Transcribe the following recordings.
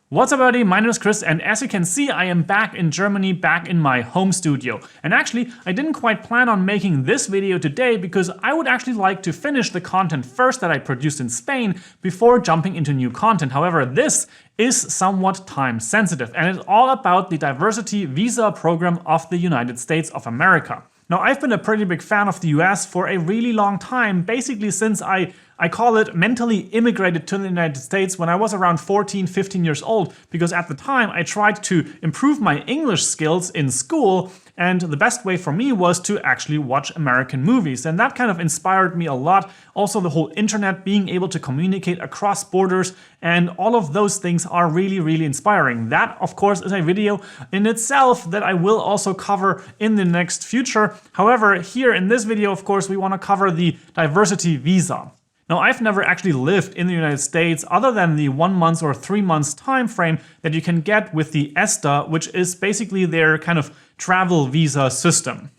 What's up everybody, my name is Chris, and as you can see I am back in Germany, back in my home studio. And actually I didn't quite plan on making this video today because I would actually like to finish the content first that I produced in Spain before jumping into new content. However, this is somewhat time sensitive and it's all about the diversity visa program of the United States of America. Now, I've been a pretty big fan of the US for a really long time, basically since I call it mentally immigrated to the United States when I was around 14, 15 years old, because at the time I tried to improve my English skills in school, and the best way for me was to actually watch American movies. And that kind of inspired me a lot. Also, the whole internet, being able to communicate across borders, and all of those things are really, really inspiring. That, of course, is a video in itself that I will also cover in the next future. However, here in this video, of course, we want to cover the diversity visa. Now, I've never actually lived in the United States other than the 1 month or 3 months time frame that you can get with the ESTA, which is basically their kind of travel visa system.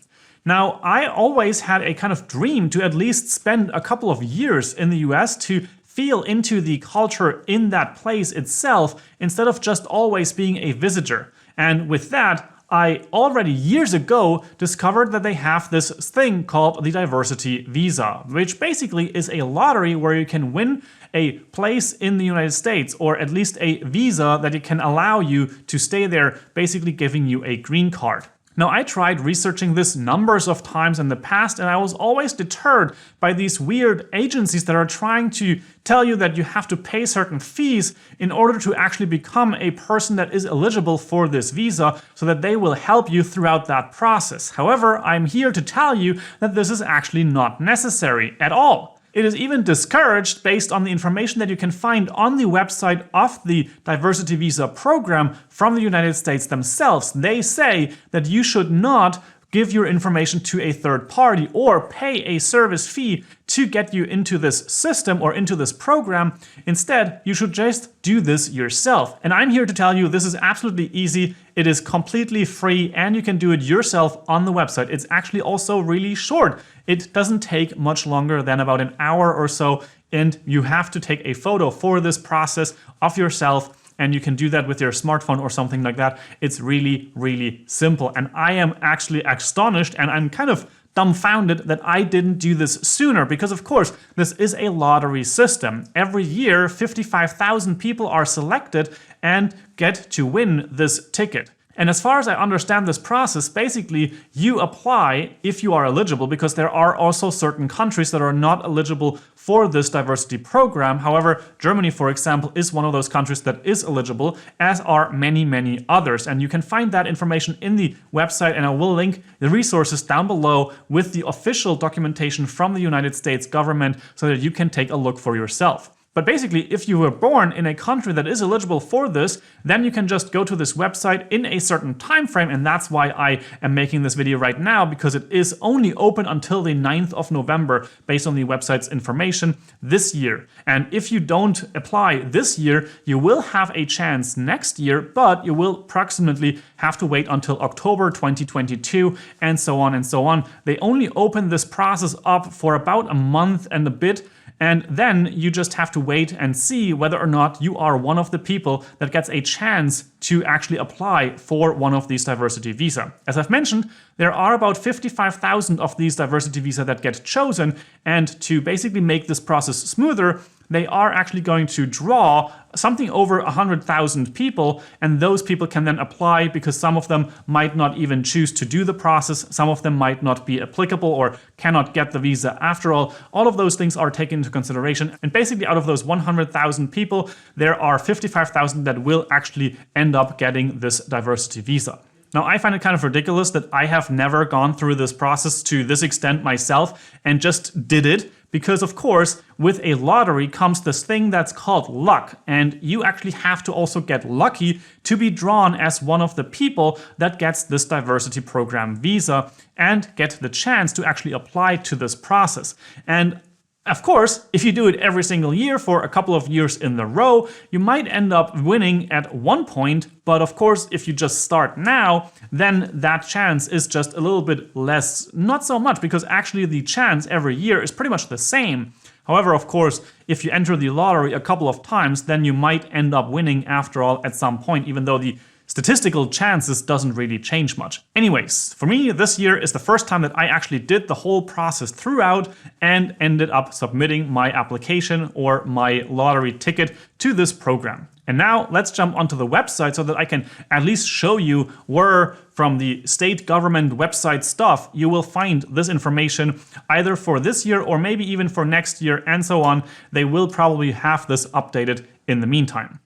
Now, I always had a kind of dream to at least spend a couple of years in the US to feel into the culture in that place itself instead of just always being a visitor. And with that, I already years ago discovered that they have this thing called the diversity visa, which basically is a lottery where you can win a place in the United States, or at least a visa that it can allow you to stay there, basically giving you a green card. Now, I tried researching this numbers of times in the past, and I was always deterred by these weird agencies that are trying to tell you that you have to pay certain fees in order to actually become a person that is eligible for this visa, so that they will help you throughout that process. However, I'm here to tell you that this is actually not necessary at all. It is even discouraged based on the information that you can find on the website of the diversity visa program from the United States themselves. They say that you should not give your information to a third party or pay a service fee to get you into this system or into this program. Instead, you should just do this yourself. And I'm here to tell you this is absolutely easy. It is completely free and you can do it yourself on the website. It's actually also really short. It doesn't take much longer than about an hour or so, and you have to take a photo for this process of yourself. And you can do that with your smartphone or something like that. It's really, really simple. And I am actually astonished and I'm kind of dumbfounded that I didn't do this sooner, because of course this is a lottery system. Every year 55,000 people are selected and get to win this ticket. And as far as I understand this process, basically you apply if you are eligible, because there are also certain countries that are not eligible for this diversity program. However, Germany, for example, is one of those countries that is eligible, as are many, many others. And you can find that information in the website, and I will link the resources down below with the official documentation from the United States government so that you can take a look for yourself. But basically, if you were born in a country that is eligible for this, then you can just go to this website in a certain time frame, and that's why I am making this video right now, because it is only open until the 9th of November based on the website's information this year. And if you don't apply this year, you will have a chance next year, but you will approximately have to wait until October 2022, and so on and so on. They only open this process up for about a month and a bit, and then you just have to wait and see whether or not you are one of the people that gets a chance to actually apply for one of these diversity visa. As I've mentioned, there are about 55,000 of these diversity visa that get chosen, and to basically make this process smoother, they are actually going to draw something over 100,000 people, and those people can then apply, because some of them might not even choose to do the process, some of them might not be applicable or cannot get the visa after all. All of those things are taken into consideration, and basically out of those 100,000 people, there are 55,000 that will actually end up getting this diversity visa. Now, I find it kind of ridiculous that I have never gone through this process to this extent myself and just did it, because of course with a lottery comes this thing that's called luck, and you actually have to also get lucky to be drawn as one of the people that gets this diversity program visa and get the chance to actually apply to this process. And of course, if you do it every single year for a couple of years in a row, you might end up winning at one point. But of course, if you just start now, then that chance is just a little bit less, not so much, because actually the chance every year is pretty much the same. However, of course, if you enter the lottery a couple of times, then you might end up winning after all at some point, even though the statistical chances doesn't really change much. Anyways, for me, this year is the first time that I actually did the whole process throughout and ended up submitting my application or my lottery ticket to this program. And now let's jump onto the website so that I can at least show you where from the state government website stuff you will find this information either for this year or maybe even for next year and so on. They will probably have this updated in the meantime.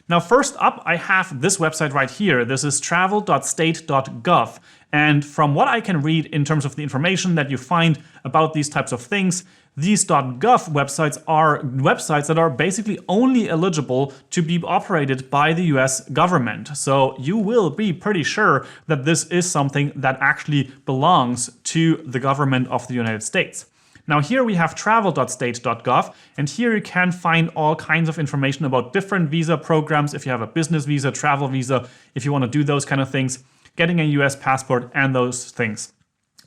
Now, first up, I have this website right here. This is travel.state.gov. And from what I can read in terms of the information that you find about these types of things, these .gov websites are websites that are basically only eligible to be operated by the US government. So you will be pretty sure that this is something that actually belongs to the government of the United States. Now here we have travel.state.gov, and here you can find all kinds of information about different visa programs, if you have a business visa, travel visa, if you want to do those kind of things, getting a US passport and those things.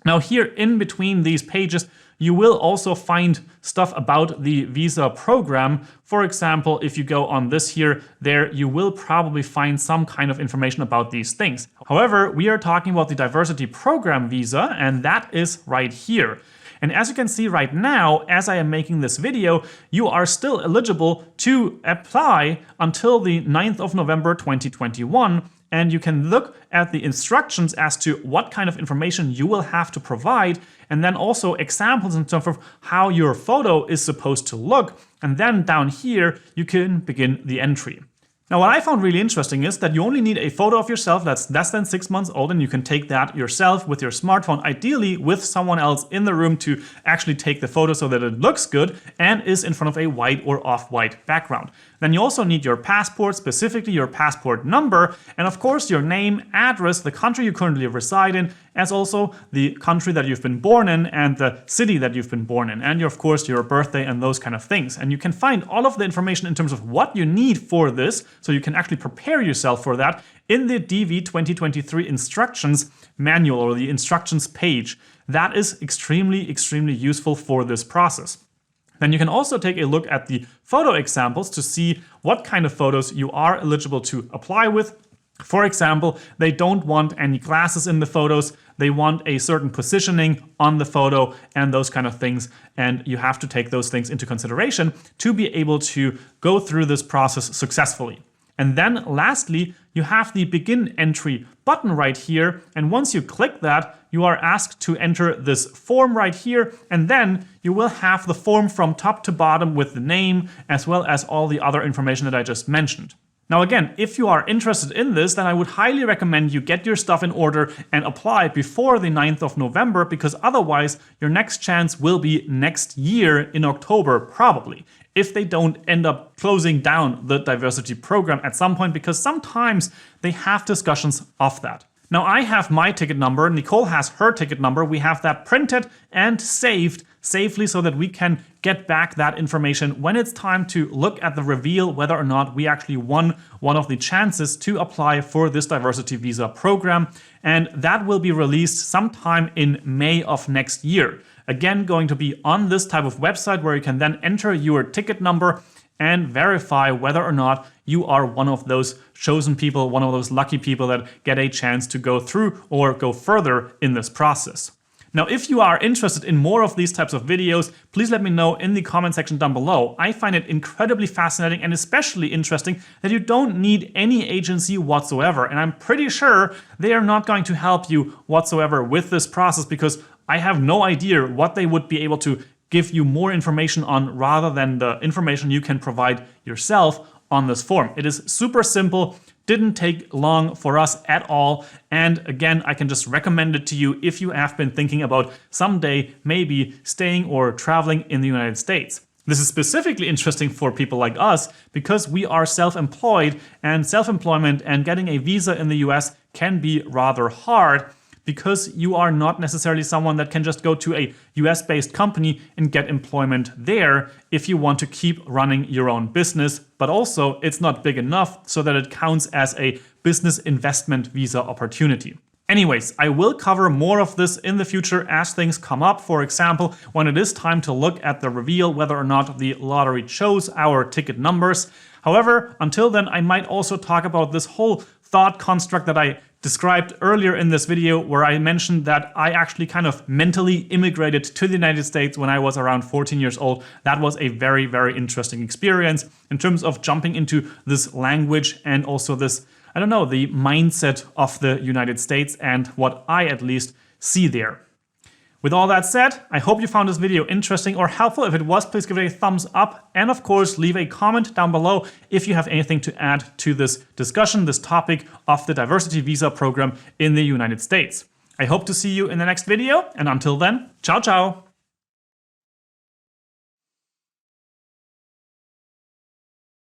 Now here in between these pages, you will also find stuff about the visa program. For example, if you go on this here, there you will probably find some kind of information about these things. However, we are talking about the diversity program visa, and that is right here. And as you can see right now, as I am making this video, you are still eligible to apply until the 9th of November 2021. And you can look at the instructions as to what kind of information you will have to provide, and then also examples in terms of how your photo is supposed to look. And then down here, you can begin the entry. Now, what I found really interesting is that you only need a photo of yourself that's less than 6 months old, and you can take that yourself with your smartphone, ideally with someone else in the room to actually take the photo so that it looks good and is in front of a white or off-white background. Then you also need your passport, specifically your passport number, and of course your name, address, the country you currently reside in, as also the country that you've been born in and the city that you've been born in, and of course your birthday and those kind of things. And you can find all of the information in terms of what you need for this, so you can actually prepare yourself for that in the DV 2023 instructions manual or the instructions page. That is extremely useful for this process. Then you can also take a look at the photo examples to see what kind of photos you are eligible to apply with. For example, they don't want any glasses in the photos, they want a certain positioning on the photo and those kind of things, and you have to take those things into consideration to be able to go through this process successfully. And then lastly, you have the begin entry button right here, and once you click that, you are asked to enter this form right here, and then you will have the form from top to bottom with the name as well as all the other information that I just mentioned. Now again, if you are interested in this, then I would highly recommend you get your stuff in order and apply before the 9th of November, because otherwise your next chance will be next year in October, probably, if they don't end up closing down the diversity program at some point, because sometimes they have discussions of that. Now I have my ticket number, Nicole has her ticket number, we have that printed and saved safely so that we can get back that information when it's time to look at the reveal whether or not we actually won one of the chances to apply for this diversity visa program. And that will be released sometime in May of next year. Again, going to be on this type of website where you can then enter your ticket number and verify whether or not you are one of those chosen people, one of those lucky people that get a chance to go through or go further in this process. Now, if you are interested in more of these types of videos, please let me know in the comment section down below. I find it incredibly fascinating and especially interesting that you don't need any agency whatsoever. And I'm pretty sure they are not going to help you whatsoever with this process, because I have no idea what they would be able to give you more information on rather than the information you can provide yourself on this form. It is super simple, didn't take long for us at all, and again, I can just recommend it to you if you have been thinking about someday maybe staying or traveling in the United States. This is specifically interesting for people like us because we are self-employed, and self-employment and getting a visa in the US can be rather hard, because you are not necessarily someone that can just go to a US-based company and get employment there if you want to keep running your own business, but also it's not big enough so that it counts as a business investment visa opportunity. Anyways, I will cover more of this in the future as things come up. For example, when it is time to look at the reveal whether or not the lottery chose our ticket numbers. However, until then, I might also talk about this whole thought construct that I described earlier in this video, where I mentioned that I actually kind of mentally immigrated to the United States when I was around 14 years old. That was a very, very interesting experience in terms of jumping into this language and also this, I don't know, the mindset of the United States and what I at least see there. With all that said, I hope you found this video interesting or helpful. If it was, please give it a thumbs up. And of course, leave a comment down below if you have anything to add to this discussion, this topic of the diversity visa program in the United States. I hope to see you in the next video. And until then, ciao, ciao.